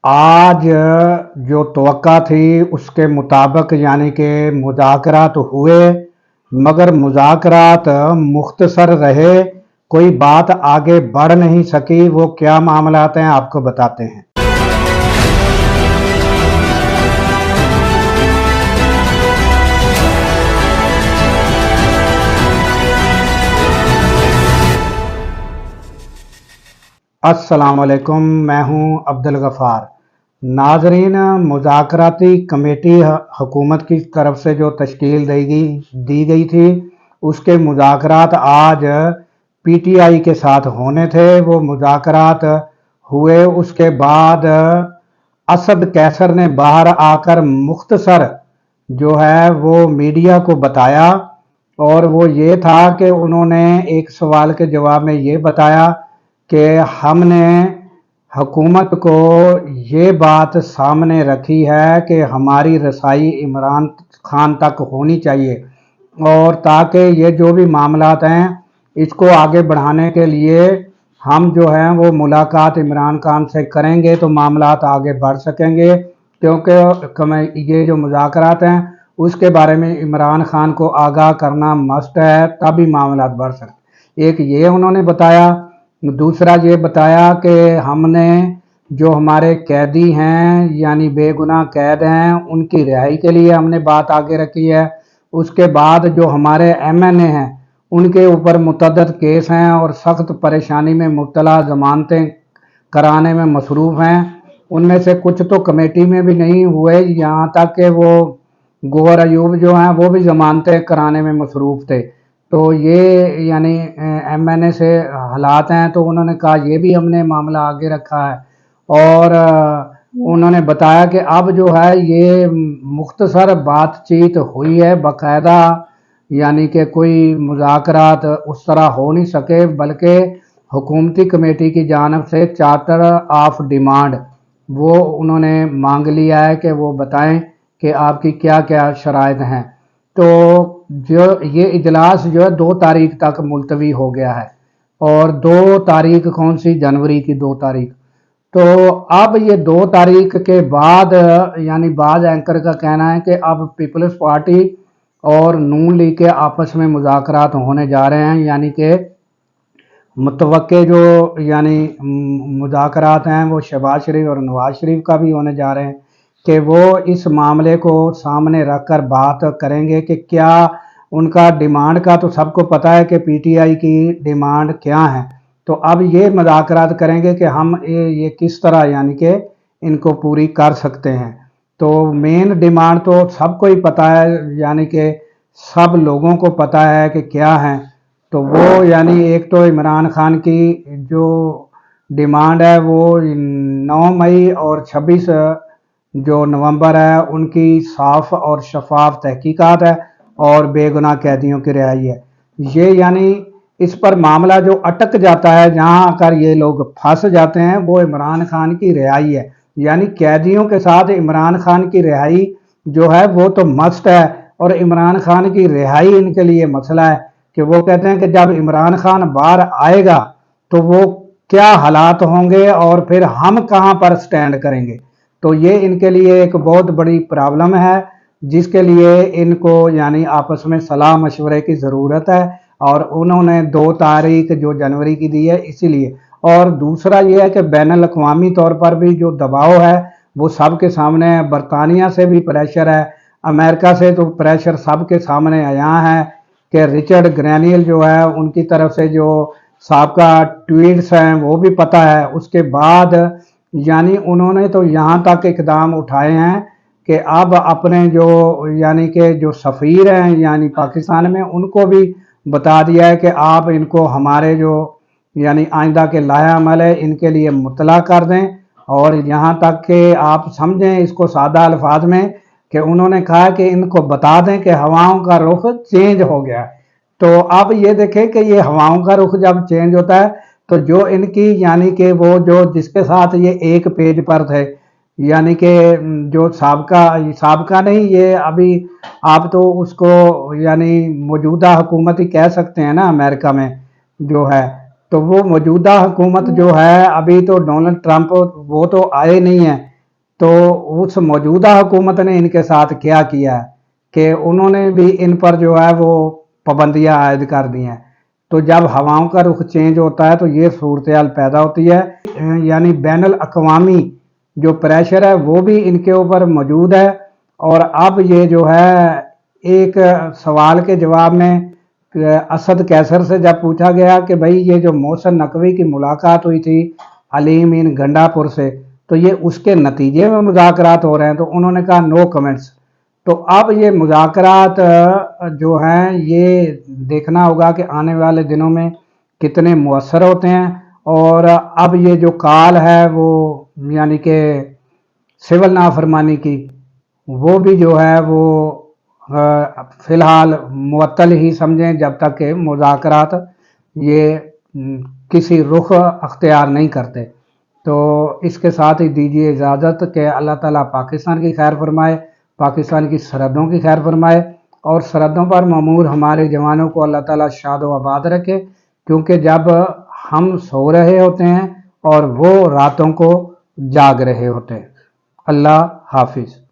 आज जो तवक्का थी उसके मुताबिक यानी कि मुज़ाकरात हुए, मगर मुज़ाकरात मुख्तसर रहे, कोई बात आगे बढ़ नहीं सकी। वो क्या मामलात हैं आपको बताते हैं। अस्सलाम वालेकुम, मैं हूं अब्दुल गफ़ार। नाजरीन, मुज़ाकराती कमेटी हुकूमत की तरफ से जो तश्कील दी गई थी, उसके मुज़ाकरात आज पीटीआई के साथ होने थे। वो मुज़ाकरात हुए, उसके बाद असद कैसर ने बाहर आकर मुख्तसर जो है वो मीडिया को बताया, और वो ये था कि उन्होंने एक सवाल के जवाब में ये बताया कि हमने हुकूमत को ये बात सामने रखी है कि हमारी रसाई इमरान खान तक होनी चाहिए, और ताकि ये जो भी मामलात हैं इसको आगे बढ़ाने के लिए हम जो हैं वो मुलाकात इमरान खान से करेंगे तो मामलात आगे बढ़ सकेंगे, क्योंकि ये जो मुज़ाकरात हैं उसके बारे में इमरान खान को आगाह करना मस्ट है, तभी मामलात बढ़ सकते। एक ये उन्होंने बताया। दूसरा ये बताया कि हमने जो हमारे कैदी हैं यानी बेगुनाह कैद हैं उनकी रिहाई के लिए हमने बात आगे रखी है। उसके बाद जो हमारे एमएनए हैं उनके ऊपर मुतअद्दिद केस हैं और सख्त परेशानी में मुब्तला, ज़मानतें कराने में मसरूफ़ हैं। उनमें से कुछ तो कमेटी में भी नहीं हुए, यहाँ तक कि वो गौहर अयूब जो हैं वो भी ज़मानतें कराने में मसरूफ़ थे। तो ये यानी एमएनए से हालात हैं, तो उन्होंने कहा ये भी हमने मामला आगे रखा है। और उन्होंने बताया कि अब जो है ये मुख्तसर बातचीत हुई है बाकायदा, यानी कि कोई मुज़ाकरात उस तरह हो नहीं सके, बल्कि हुकूमती कमेटी की जानिब से चार्टर ऑफ डिमांड वो उन्होंने मांग लिया है कि वो बताएं कि आपकी क्या क्या शराइत हैं। तो जो ये इजलास जो है 2 तारीख तक मुलतवी हो गया है, और 2 तारीख कौन सी, जनवरी की 2 तारीख। तो अब ये 2 तारीख के बाद यानी बाज़ एंकर का कहना है कि अब पीपल्स पार्टी और नून लीग के आपस में मुज़ाकरात होने जा रहे हैं, यानी कि मुतवक्के जो यानी मुज़ाकरात हैं वो शहबाज शरीफ और नवाज शरीफ का भी होने जा रहे हैं कि वो इस मामले को सामने रखकर बात करेंगे कि क्या उनका डिमांड का तो सबको पता है कि पीटीआई की डिमांड क्या है। तो अब ये मुज़ाकरात करेंगे कि हम ये किस तरह यानी कि इनको पूरी कर सकते हैं। तो मेन डिमांड तो सबको ही पता है, यानी कि सब लोगों को पता है कि क्या है। तो वो यानी एक तो इमरान खान की जो डिमांड है वो 9 मई और 26 जो नवंबर है उनकी साफ और शफाफ तहकीकात है और बेगुनाह कैदियों की रिहाई है। ये यानी इस पर मामला जो अटक जाता है, जहां आकर ये लोग फंस जाते हैं, वो इमरान खान की रिहाई है। यानी कैदियों के साथ इमरान खान की रिहाई जो है वो तो मस्ट है, और इमरान खान की रिहाई इनके लिए मसला है कि वो कहते हैं कि जब इमरान खान बाहर आएगा तो वो क्या हालात होंगे और फिर हम कहां पर स्टैंड करेंगे। तो ये इनके लिए एक बहुत बड़ी प्रॉब्लम है, जिसके लिए इनको यानी आपस में सलाह मशवरे की ज़रूरत है, और उन्होंने 2 तारीख जो जनवरी की दी है इसीलिए। और दूसरा ये है कि बैनुल अक़वामी तौर पर भी जो दबाव है वो सबके सामने है। बरतानिया से भी प्रेशर है, अमेरिका से तो प्रेशर सबके सामने आया है कि रिचर्ड ग्रैनियल जो है उनकी तरफ से जो साबका ट्वीट्स हैं वो भी पता है। उसके बाद यानी उन्होंने तो यहाँ तक इकदाम उठाए हैं कि अब अपने जो यानी कि जो सफ़ीर हैं यानी पाकिस्तान में, उनको भी बता दिया है कि आप इनको हमारे जो यानी आइंदा के लाया अमल है इनके लिए मुतला कर दें। और यहाँ तक कि आप समझें इसको सादा अल्फाज में कि उन्होंने कहा कि इनको बता दें कि हवाओं का रुख चेंज हो गया है। तो अब ये देखें कि ये हवाओं का रुख जब चेंज होता है तो जो इनकी यानी कि वो जो जिसके साथ ये एक पेज पर थे, यानी कि जो साबका नहीं, ये अभी आप तो उसको यानी मौजूदा हुकूमत ही कह सकते हैं ना अमेरिका में जो है। तो वो मौजूदा हुकूमत जो है अभी तो डोनाल्ड ट्रंप वो तो आए नहीं है, تو اس موجودہ حکومت نے ان کے ساتھ کیا کیا ہے کہ انہوں نے بھی ان پر جو ہے وہ پابندیاں عائد کر دی ہیں۔ تو جب ہواؤں کا رخ چینج ہوتا ہے تو یہ صورتحال پیدا ہوتی ہے، یعنی بین الاقوامی جو پریشر ہے وہ بھی ان کے اوپر موجود ہے۔ اور اب یہ جو ہے ایک سوال کے جواب میں اسد کیسر سے جب پوچھا گیا کہ بھائی یہ جو محسن نقوی کی ملاقات ہوئی تھی علیم ان گنڈا پور سے، تو یہ اس کے نتیجے میں مذاکرات ہو رہے ہیں، تو انہوں نے کہا نو کمنٹس۔ تو اب یہ مذاکرات جو ہیں یہ دیکھنا ہوگا کہ آنے والے دنوں میں کتنے مؤثر ہوتے ہیں۔ اور اب یہ جو کال ہے وہ یعنی کہ سول نافرمانی کی، وہ بھی جو ہے وہ فی الحال معطل ہی سمجھیں جب تک کہ مذاکرات یہ کسی رخ اختیار نہیں کرتے۔ تو اس کے ساتھ ہی دیجیے اجازت کہ اللہ تعالیٰ پاکستان کی خیر فرمائے، پاکستان کی سرحدوں کی خیر فرمائے، اور سرحدوں پر مامور ہمارے جوانوں کو اللہ تعالیٰ شاد و آباد رکھے، کیونکہ جب ہم سو رہے ہوتے ہیں اور وہ راتوں کو جاگ رہے ہوتے ہیں۔ اللہ حافظ۔